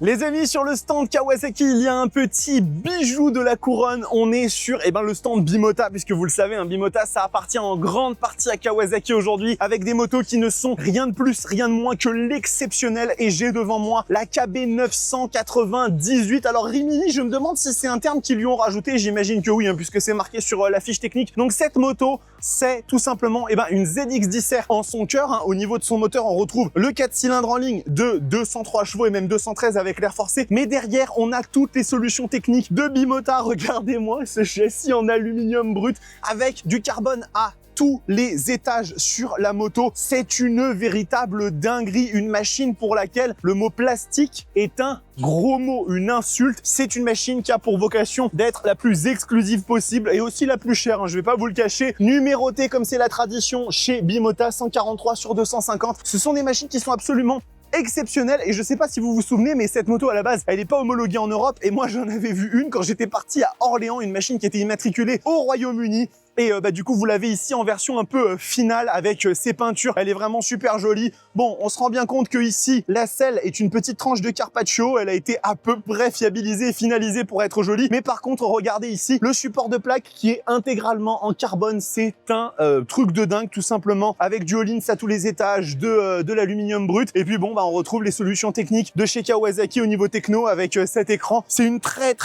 Les amis, sur le stand Kawasaki, il y a un petit bijou de la couronne. On est sur le stand Bimota, puisque vous le savez, Bimota, ça appartient en grande partie à Kawasaki aujourd'hui, avec des motos qui ne sont rien de plus, rien de moins que l'exceptionnel. Et j'ai devant moi la KB 998. Alors Rimini, je me demande si c'est un terme qu'ils lui ont rajouté. J'imagine que oui, puisque c'est marqué sur la fiche technique. Donc cette moto, c'est tout simplement une ZX10R en son cœur. Au niveau de son moteur, on retrouve le 4 cylindres en ligne de 203 chevaux et même 213 avec l'air forcé. Mais derrière, on a toutes les solutions techniques de Bimota. Regardez-moi ce châssis en aluminium brut avec du carbone à tous les étages sur la moto. C'est une véritable dinguerie, une machine pour laquelle le mot plastique est un gros mot, une insulte. C'est une machine qui a pour vocation d'être la plus exclusive possible et aussi la plus chère, je vais pas vous le cacher. Numérotée comme c'est la tradition chez Bimota, 143 sur 250. Ce sont des machines qui sont absolument exceptionnel. Et je sais pas si vous vous souvenez, mais cette moto à la base, elle n'est pas homologuée en Europe. Et moi, j'en avais vu une quand j'étais parti à Orléans, une machine qui était immatriculée au Royaume-Uni. Et du coup, vous l'avez ici en version un peu finale avec ses peintures. Elle est vraiment super jolie. Bon, on se rend bien compte que ici, la selle est une petite tranche de Carpaccio. Elle a été à peu près fiabilisée et finalisée pour être jolie. Mais par contre, regardez ici le support de plaque qui est intégralement en carbone. C'est un truc de dingue, tout simplement, avec du all-ins à tous les étages, de l'aluminium brut. Et puis bon, on retrouve les solutions techniques de chez Kawasaki au niveau techno avec cet écran. C'est une très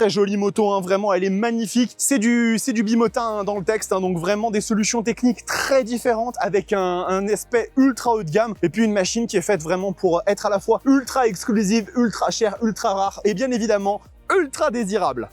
jolie moto. Vraiment, elle est magnifique. C'est du Bimota dans le texte, donc vraiment des solutions techniques très différentes avec un aspect ultra haut de gamme et puis une machine qui est faite vraiment pour être à la fois ultra exclusive, ultra chère, ultra rare et bien évidemment ultra désirable.